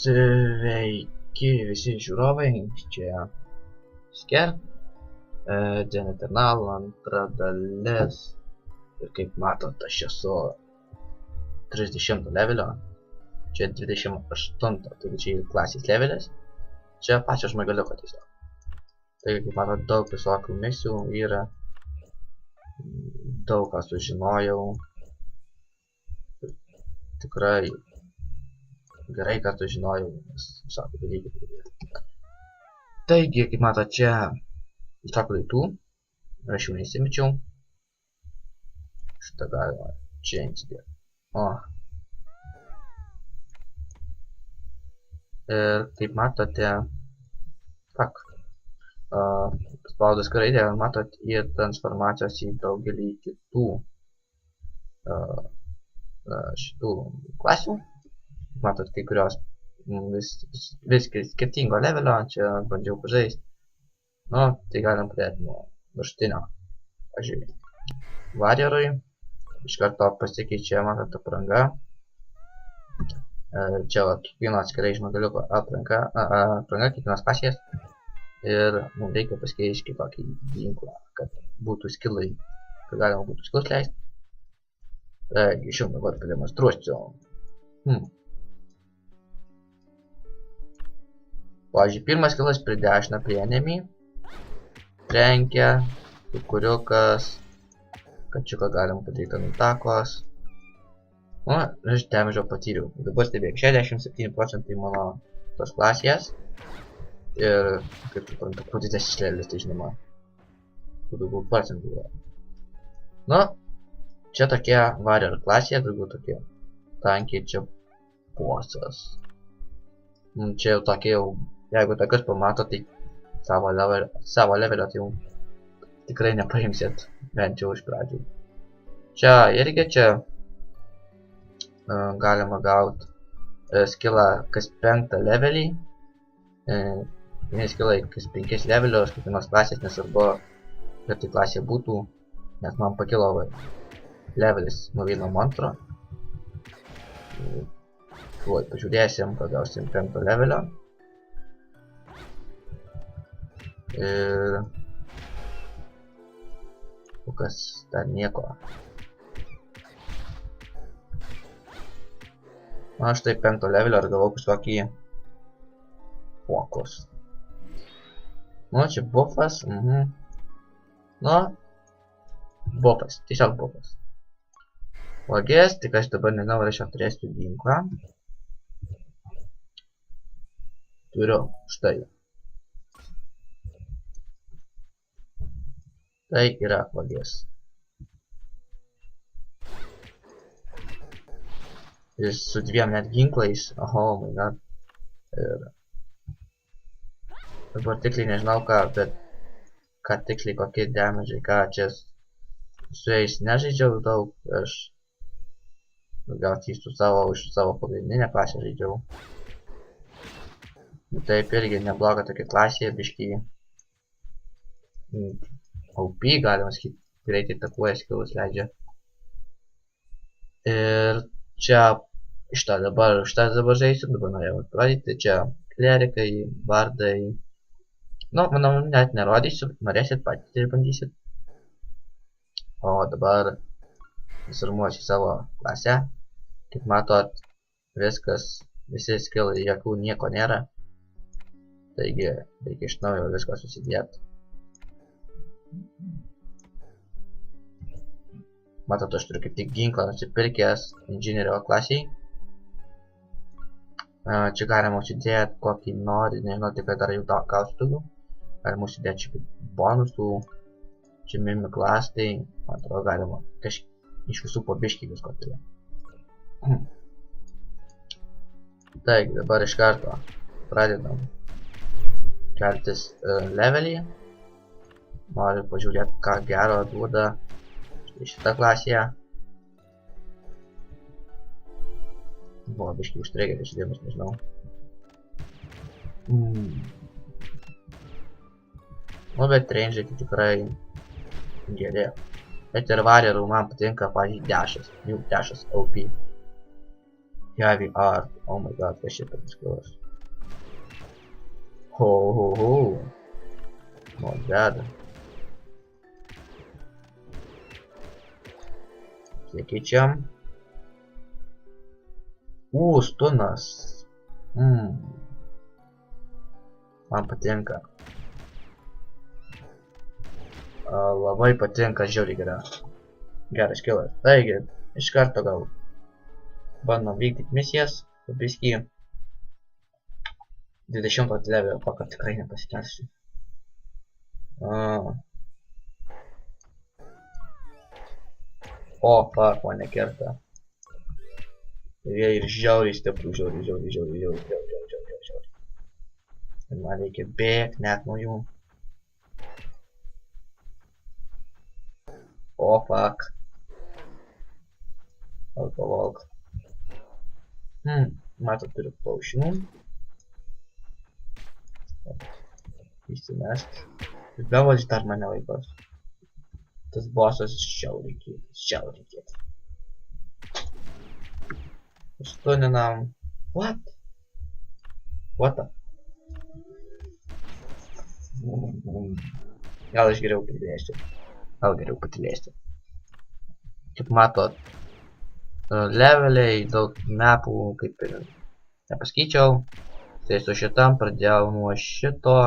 Sveiki visi žiūrovai, čia Sker, Eternal antra dalis. Ir kaip matot, aš esu 30 levelio, čia 28, taigi čia ir klasės levelis, čia pačio žmogaliuko tiesiog. Taigi kaip matot, daug visokių misijų yra, daug ką sužinojau, tikrai gerai, kad sužinojau, nes visokių dalykų. Taigi, kaip matot, čia visokių daiktų, aš jų nesimečiau. Šitą galima čia įsidėti. Ir kaip matote, spaudus skraidę, matot ir transformacijos į daugelį kitų šitų klasių. Matot, kai kurios vis skirtingo levelio, čia bandžiau pažaisti. Nu, tai galim pradėti nuo viršutinio. Pažiūrėjau. Warriorui iš karto pasikeičia, matot, apranga. Čia kiekvieno atskirai žmogaliuko apranga, kiekvienos klasės. Ir mums reikia pasikeisti kitokį ginklą, kad būtų skillai, kad galima būtų skillus leisti. Taigi, šiandien dabar pademonstruosiu. Pavyzdžiui, pirmas skillas pridešina prie enemy, trenkia, kukuriukas, kačiuką galim padaryti ant takos. Nu, aš damage'o patyriau. Dabar stebėk, 67% mano tos klasės. Ir, kaip suprantu, po 10 levelis, tai žinoma, daugiau procentų yra. Nu, čia tokie warrior klasė, daugiau tokie tankiai, čia bossas. Čia jau tokie jau, jeigu tokius pamato, tai savo levelio tai jau tikrai nepaimsit, bent jau iš pradžių. Čia irgi čia galima gauti skillą kas 5 levelį. Skillai kas 5 levelio, aš kiekvienos klasės, nesvarbu, kad tai klasė būtų, nes man pakilo levelis nuo 1 monstro. Tuoj pažiūrėsim, kad gausim 5 levelio. Ir kas dar nieko. Na, štai 5 levelio ir gavau kažkokį fokus. Nu, čia buffas. Nu, buffas, tiesiog buffas. Vagės, tik aš dabar nežinau, ar aš jau turėsiu ginklą. Turiu, štai. Tai yra vagės. Ir su 2 net ginklais. Oh my god. Ir dabar tiksliai nežinau ką, bet ką tiksliai kokie damage'ai, ką čia su jais nežaidžiau daug, aš daugiausiai su savo pagrindinę klasę žaidžiau. Taip irgi nebloga tokia klasė, biškį OP, galima sakyti, greitai takuoja skillus leidžia. Ir čia šitą dabar žaisiu, dabar norėjau pradėti, čia klerikai, bardai. Nu, manau, net nerodysiu, norėsit patys ir bandysit. O dabar suformuosiu savo klasę. Kaip matot, viskas, visi skillai, jokių nieko nėra. Taigi, reikia iš naujo viską susidėti. Matot, aš turiu kaip tik ginklą nusipirkęs inžinierio klasiai. Čia galima užsidėti kokį nori, nežinau, tik dar jau gausiu daugiau. Galima užsidėti čia bonusų, čia mimiklas, tai man atrodo galima iš visų po biškį visko turėti. Taigi, dabar iš karto pradedam keltis levelį. Noriu pažiūrėti, ką gero duoda šitą klasėje. Buvo biškį užstrigę išdėmus, nežinau. Nu, bet range'ai tai tikrai geri. Bet ir warriorų man patinka, pavyzdžiui, dashas. Jų dashas OP. Heavy art. Oh my god, kas šitas skillas. Ho, ho, ho. Not bad. Keičiam. Stunas. Man patinka. Labai patinka, žiauriai geras skillas. Taigi, iš karto gal bandom vykdyti misijas. Biskį 20 levelio, kokio tikrai nepasikelsiu. O, fuck, mane kerta. Ir jie ir žiauriai stiprų, žiauriai. Ir man reikia bėgti net nuo jų. O, fuck. Alkovolk. Matot, turiu paušinų. Įsimest. Ir bevalis dar mane laikos. Tas bosas žiauriai kietas. Stuninam. What? What the? Gal aš geriau patilėsiu. Kaip matot, leveliai, daug mapų, kaip ir nepaskaičiau. Tai su šitam pradėjau nuo šito.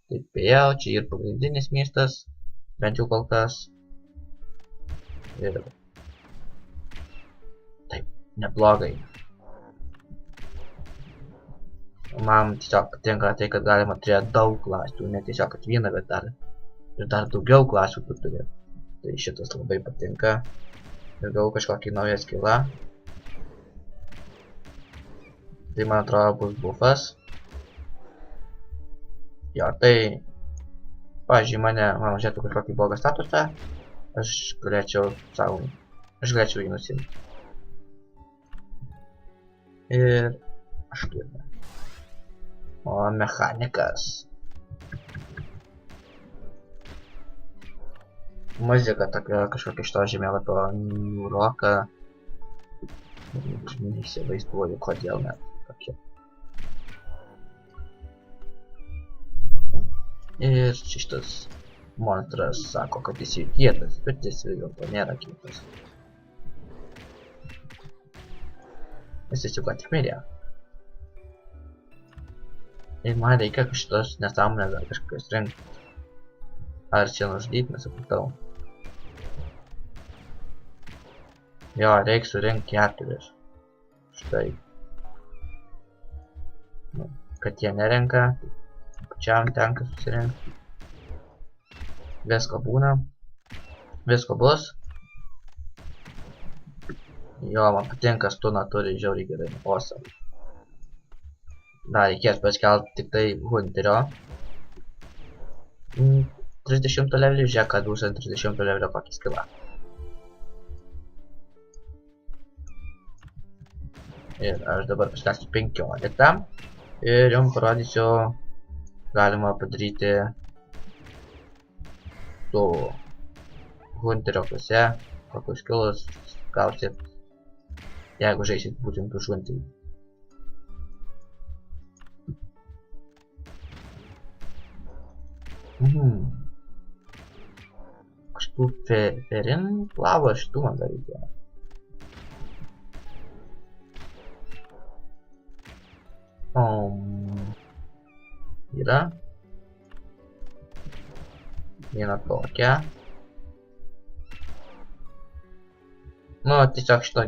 Taip ėjau, čia ir pagrindinis miestas. Bent jau kol kas. Ir taip, neblogai. Man tiesiog patinka tai, kad galima turėti daug klasių. Ne tiesiog kad vieną, bet dar daugiau klasių tu turi. Tai šitas labai patinka. Ir gavau kažkokį naują skillą. Tai man atrodo bus buffas. Jo, tai pavyzdžiui, man žiūrėtų kažkokį blogą statusą. Aš galėčiau jį nusimti. Ir aš turime. O mechanikas. Muzika tokia kažkokia iš to žemėlapio niūroka. Neįsivaizduoju, kodėl net tokia. Ir šitas monstras sako, kad jis yra kietas, bet jis vis dėlto nėra kietas. Jis tiesiog atmirė. Ir man reikia šitos nesąmonės dar kažkokios rinkti. Ar čia nužudyti, nesupratau. Jo, reikia surinkti 4. Štai. Kad jie nerenka, pačiam tenka susirinkti. Visko būna. Visko bus. Jo, man patinka, stuna turi žiauriai gerai. Awesome. Dar reikės paskelbti tik tai hunterio. 30 levelį, žiūrėk, kad bus ant 30 levelio kokį skillą. Ir aš dabar paskelbsiu 15. Ir jums parodysiu, galima padaryti su hunterio klase, kokius skillus gausit, jeigu žaisit būtent už hunterį. Kažkaip ferin plavo šitų man dar reikėjo. Yra. Viena tokia. Nu, tiesiog šito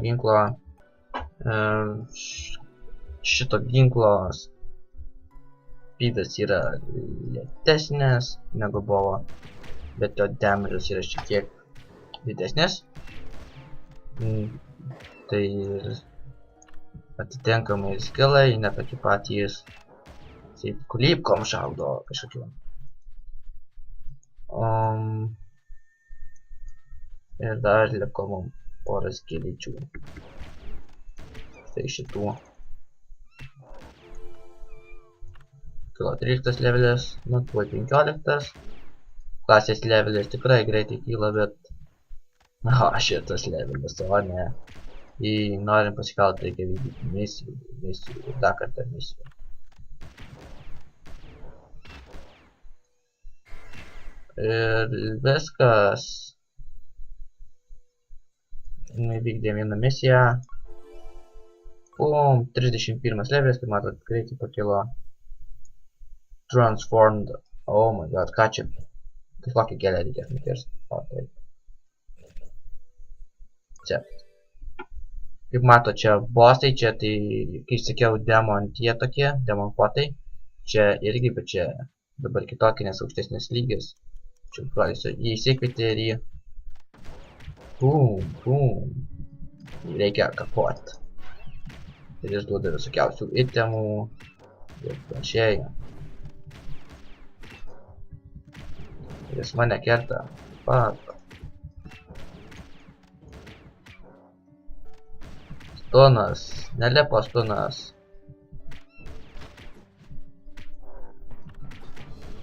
ginklo speedas yra lėtesnės negu buvo, bet jo damage'as yra šiek tiek didesnės. Tai atitinkamai skillai, ne tokie patys, kulybkom šaudo kažkokiu. Ir dar liko mums porą skillyčių. Štai šitų. Kilo 13 levelis, nu tuoj 15. Klasės levelis tikrai greitai kyla, bet... šitas levelis, o ne. Jei norim pasikalt, reikia vykdyti misijų ir dar kartą misijų. Ir viskas. Vykdėm vieną misiją. Pum, 31 levelis, kaip matot, greitai pakilo. Transformed. Oh my god, ką čia? Kažkokią gėlę reikės nukirsti. O, taip. Čia. Kaip mato, čia bossai, čia tai, kaip sakiau, demon tie tokie, demon potai. Čia irgi, bet čia dabar kitokie, nes aukštesnis lygis. Čia praeisiu, jį įsikvietė ir jį. Pum. Reikia kapot. Ir jis duoda visokiausių itemų ir panašiai. Jis mane kerta. Stunas, nelipo stunas.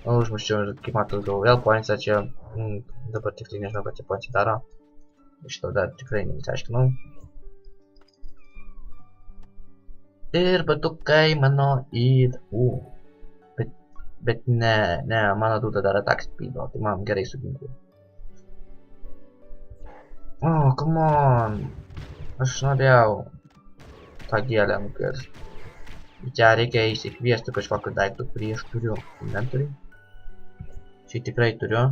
Užmuščiau, kaip matot, gal vėl pointsą čia. Dabar tikrai nežinau, ką čia pointsai daro. Šitą dar tikrai neįsiaiškinau. Ir batukai mano ir... Bet ne, mano duoda dar attack speedo, tai man gerai su ginklu. Oh, come on. Aš norėjau tą gėlę nukirsti. Čia reikia įsikviesti kažkokiu daiktų, kurį aš turiu inventoriui. Šį tikrai turiu.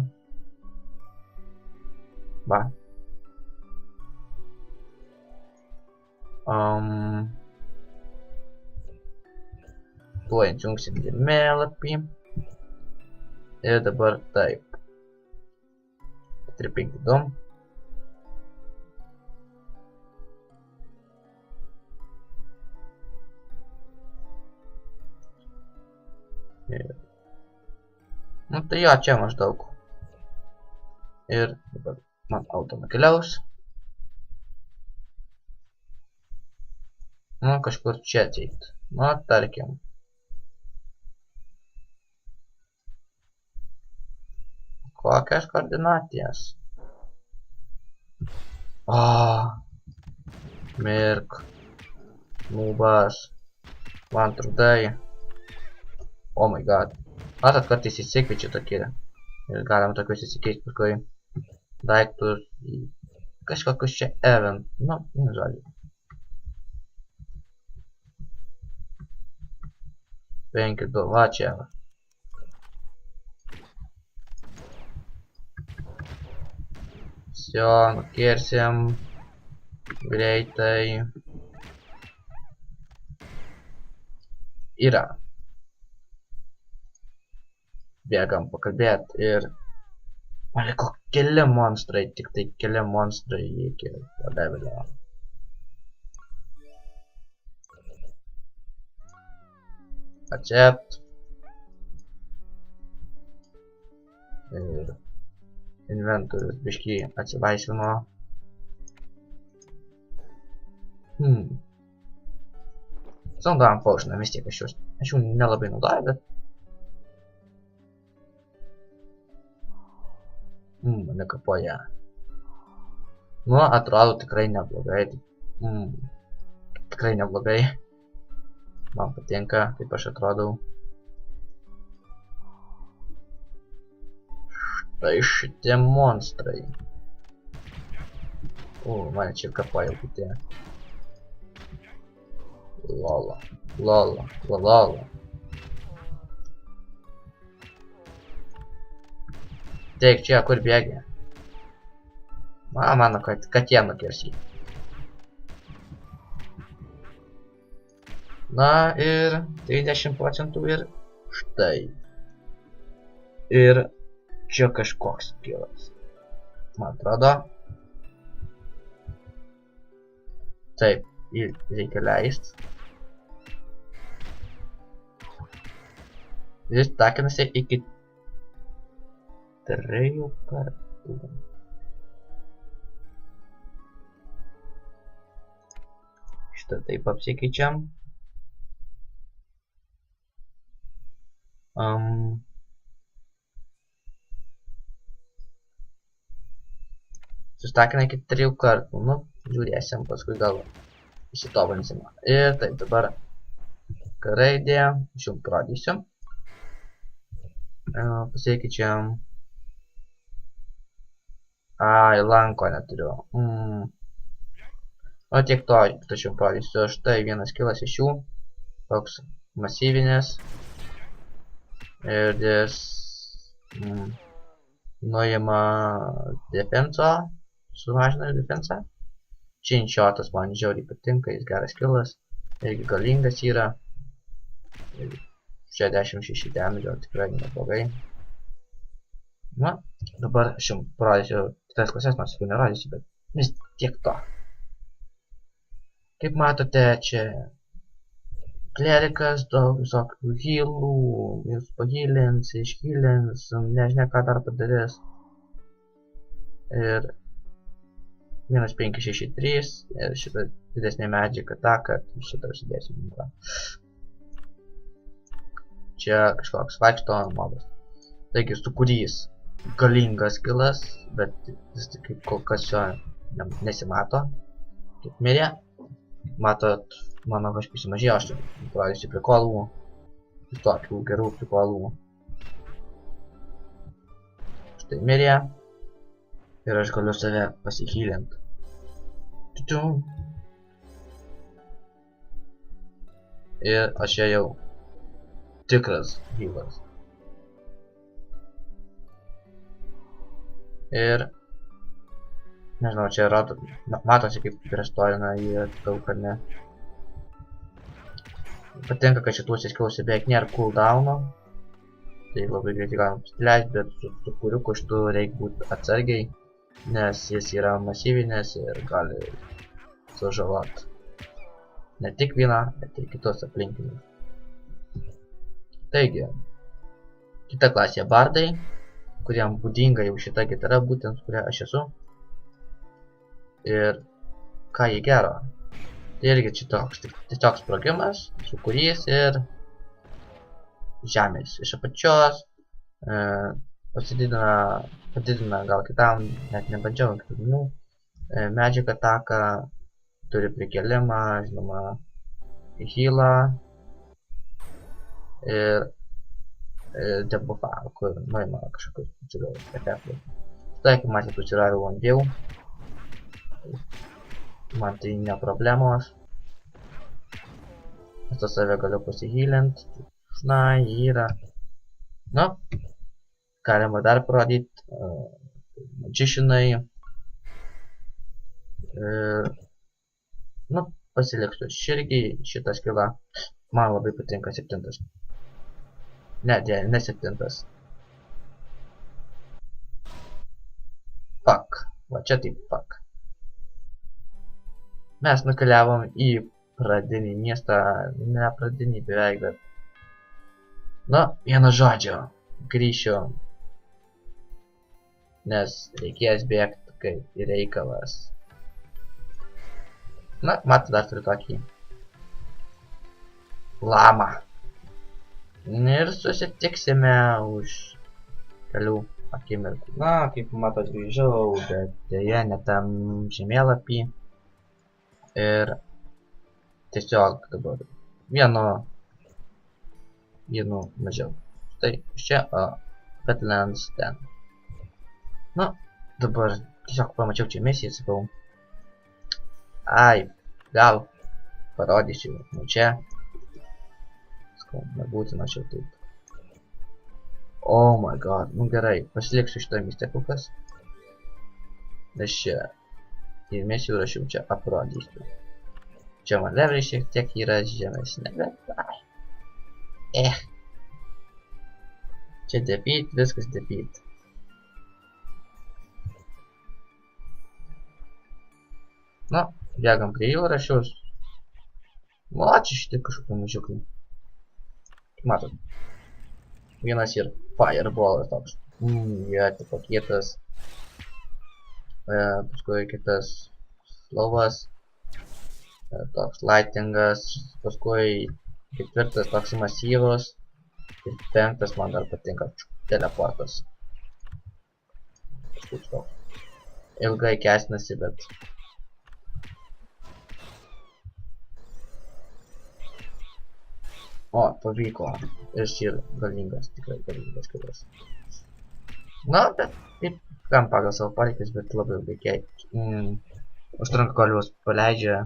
Va. Tuoj atjungsim žemėlapį. Ir dabar taip. 452. Nu tai jo, čia maždaug. Ir dabar man auto nukeliaus. Nu kažkur čia ateit. Nu tarkim. Kokias koordinatės? Mirk. Nubas. Man trudai. Oh my god. Matot, kartais įsikviečiu tokie. Ir galim tokius įsikeisti paskui daiktus į kažkokius čia event. Nu, žodžiu. 5-2, va čia. Всё, nukirsim greitai. Yra. Bėgam pakalbėt ir man liko keli monstrai, tik tai keli monstrai iki levelio. Accept. Ir inventorius biškį atsilaisvino. Naudojam potioną, vis tiek aš jų nelabai naudoju, bet... Mane kapoja. Nu, atrodo tikrai neblogai. Tikrai neblogai. Man patinka, kaip aš atrodau. Štai šitie monstrai. Mane čia kapoja kiti. Lola. Teik čia, kur bėgi? Mano, kad jie nukirsi. Na ir 30% ir štai. Ir čia kažkoks skillas. Man atrodo. Taip, reikia leist. Jis takinasi iki 3 kartų. Šitą taip apsikeičiam. Sustakina iki 3 kartų. Nu, Žiūrėsim, paskui gal įsitobulinsim. Ir taip, dabar raidė, aš jums parodysiu. Pasikeičiam. Ai, lanko neturiu. O tiek to, tačiau parodysiu. Štai vienas kilas iš jų. Toks masyvinis. Ir jis nuima defenso. Sumažina defensą. Chainshot'as man žiauriai patinka, jis geras kilas. Irgi galingas yra. 66 damage, tikrai neblogai. Na, dabar aš jums parodysiu kitas klases, nors jau nerodysiu, bet vis tiek to. Kaip matote, čia klerikas, daug visokių healų, jūs pahilins, išhilins, nežinia ką dar padarys. Ir minus 563 ir šitą didesnė magic ataka, šitą užsidėsiu ginklą. Čia kažkoks vaikšto mobas. Taigi, sūkurys galingas kilas, bet vis tik kol kas jo nesimato. Kaip mirė. Matot, mano kažkaip sumažėjo, aš parodysiu prikolų. Tokių gerų prikolų. Štai mirė. Ir aš galiu save pasihylint. Ir aš jau tikras healas. Ir nežinau, čia matosi kaip restorina į daug ar ne. Patinka, kad šituose skilluose beveik nėra cooldowno. Tai labai greitai galim pasileisti, bet su sūkuriuku šitų reikia būti atsargiai, nes jis yra masyvinės ir gali sužalot ne tik vieną, bet ir kitos aplinkinius. Taigi, kita klasė bardai, kuriam būdinga jau šita gitara, būtent kuria aš esu. Ir ką jį gero? Tai irgi čia toks tiesiog sprogimas, sūkurys ir žemės iš apačios. Padidina gal kitam, net nebandžiau kitų. Magic ataka, turi prikelimą, žinoma, healą. Ir debuffą, kur nuima kažkokius efektus. Štai, kaip matėte, užsiraviau langiau. Man tai ne problemos. Aš tą save galiu pasihylint. Na, yra. Nu, galima dar parodyti. Magicianai. Nu, pasiliksiu širgi šitą skillą. Man labai patinka 7. Ne 7. Fuck. Va čia taip fuck. Mes nukeliavom į pradinį miestą, ne pradinį beveik, bet... Nu, vieno žodžio. Grįšiu. Nes reikės bėgti kaip į reikalas. Na, matai, dar turiu tokį... lamą. Ir susitiksime už kelių akimirkų. Na, kaip matot, grįžau, bet dėja ne tam žemėlapį. Ir tiesiog dabar vienu mažiau. Štai čia, o Badlands ten. Nu, dabar tiesiog pamačiau čia misiją, sakau. Ai, gal parodysiu, nu čia. Sakau, nebūtina čia taip. Oh my god, nu gerai, pasiliksiu šitą miestę kol kas. Nes čia ir misijų rašiau čia aprodysiu. Čia man leveliai šiek tiek yra žemesnė, bet ai. Čia defeat, viskas defeat. Nu, bėgam prie jų rašiaus. O, čia šitai kažkokie mažiukai. Matot. Vienas ir fireballas toks. Jie tipo kietas. Paskui kitas slovas, toks lightingas, paskui ketvirtas toks masyvus ir 5 man dar patinka teleportas. Ilgai kesnasi, bet O, pavyko. Ir šis yra galingas, tikrai galingas kilas. Na, bet taip, kam pagal savo poreikius, bet labai ilgai užtrunka, kol juos paleidžia.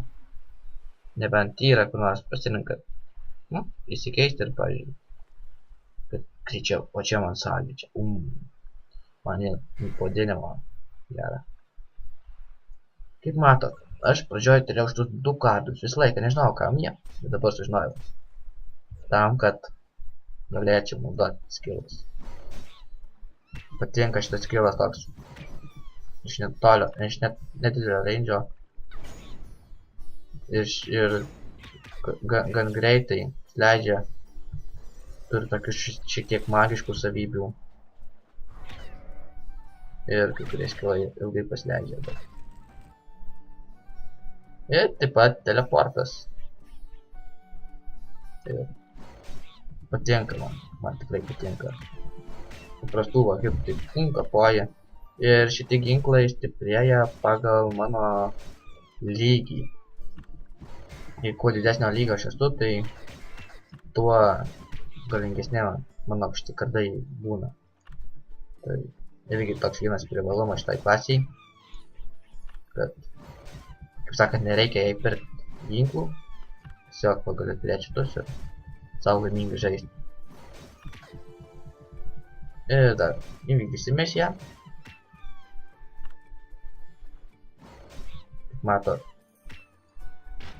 Nebent yra, kur nors pasirinka. Nu, įsikeisti ir, pavyzdžiui, kad greičiau, o čia man sąlygė čia. Man pavadinimo gera. Kaip matot, aš pradžioje turėjau šitus 2 kardus, visą laiką nežinau kam jie, bet dabar sužinojau. Tam, kad galėčiau naudoti skilus. Patinka šitas skilas toks. Iš netolio, iš nedidelio range'o. Ir gan greitai leidžia. Turi tokių šiek tiek magiškų savybių. Ir kai kurie skilai ilgai pasileidžia. Bet... Ir taip pat teleportas. Ir patinka man tikrai patinka. Paprastų vagių taip kapoja. Ir šitie ginklai stiprėja pagal mano lygį. Jei kuo didesnio lygio aš esu, tai tuo galingesnė mano šitie kardai būna. Tai irgi toks vienas privalumas šitai klasiai. Kad, kaip sakant, nereikia jai pirkti ginklų. Tiesiog pagali turėti šitus ir savo laimingai žaisti. Ir dar įvykdysim misiją. Matot,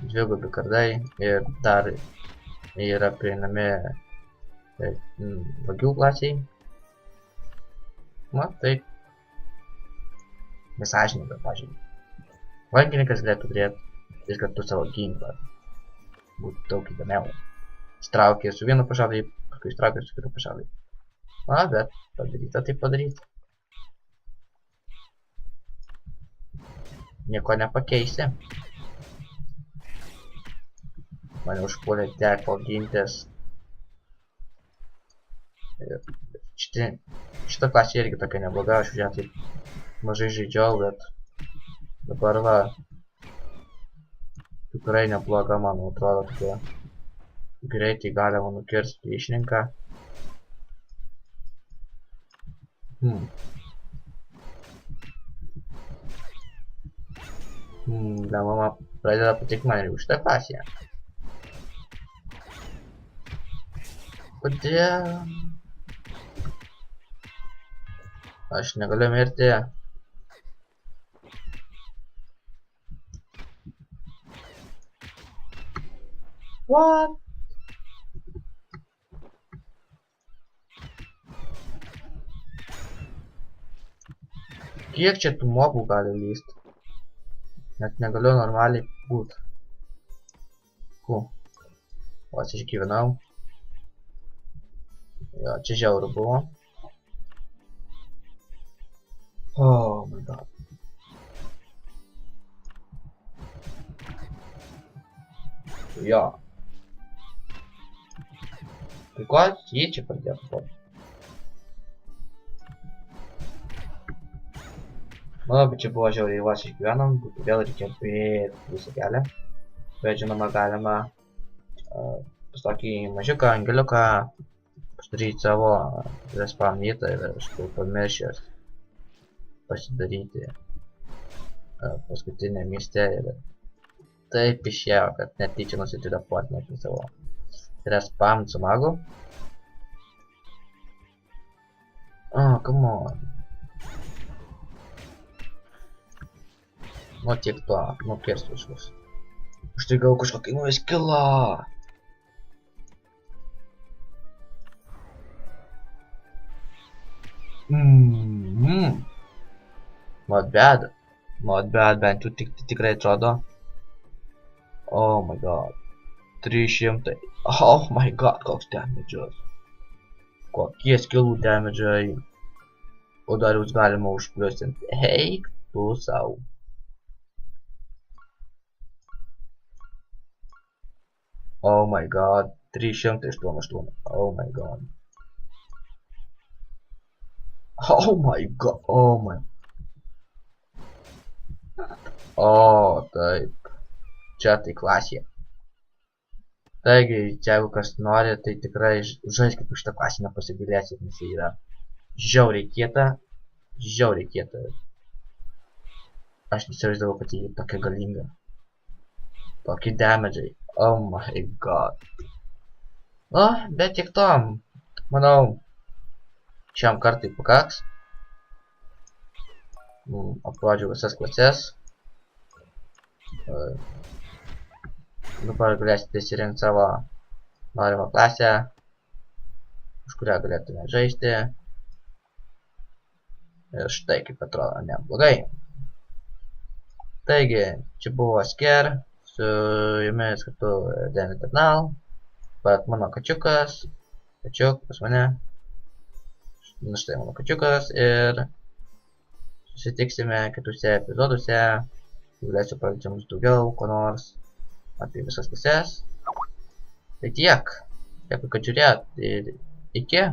dvigubi kardai ir dar yra prieinami vagių klasiai. Na, tai nesąžininga, pažiūrėjau. Vangininkas galėtų turėti ir kartu savo ginklą. Būtų daug įdomiau. Įstraukė su vienu pašalai, paskui įstraukė su kitu pašalai. Na, bet padaryta tai padaryti. Nieko nepakeisi. Mane užpuolė, teko gintis. Šita klasė irgi tokia nebloga, aš už ją taip mažai žaidžiau, bet dabar va tikrai nebloga, man atrodo, tokia greitai galima nukirsti priešininką. Da mama pradeda patikti man ir už šitą klasę. Kodėl? Aš negaliu mirti. What? Kiek čia tų mobų gali lysti? Net negaliu normaliai būt. O, aš išgyvenau. Jo, čia žiauru buvo. Oh my god. Jo. Tai ko jį čia pradėjo kapoti? Manau, kad čia buvo žiauriai vos išgyvenom, būtų vėl reikėjo bėgti visą kelią. Bet žinoma, galima pas tokį mažiuką angeliuką pasidaryti savo respawn vietą ir aš buvau pamiršęs pasidaryti paskutinę mieste ir taip išėjo, kad netyčia nusiteleportinėti savo respawn su magu. Oh, come on. Nu tiek to, nukirstu visus. Aš tai gavau kažkokį naują skillą. Not bad, bent jau tikrai atrodo. Oh my god. 300. Oh my god, koks damage'as. Kokie skillų damage'ai. O dar jūs galima užpliusinti. Eik tu sau. Oh my god, 388. Oh my god. Oh my god, oh my. O, taip. Čia tai klasė. Taigi, jeigu kas nori, tai tikrai žaiskit už tą klasę, nepasigailėsit, nes jie yra žiauriai kieta. Žiauriai kieta. Aš neįsivaizdavau, kad jie tokia galinga. Tokie damage'ai. Oh my god. O, bet tik to. Manau, šiam kartui pakaks. Aprodžiau visas klases. Dabar galėsite įsirinkti savo norimą klasę, už kurią galėtume žaisti. Ir štai kaip atrodo neblogai. Taigi, čia buvo Scare, su jumis kartu Den Eternal, bet mano kačiukas, pas mane, na štai mano kačiukas ir susitiksime kitose epizoduose, galėsiu palikti jums daugiau, ko nors apie visas klases. Tai tiek, dėkui, kad žiūrėjot ir iki.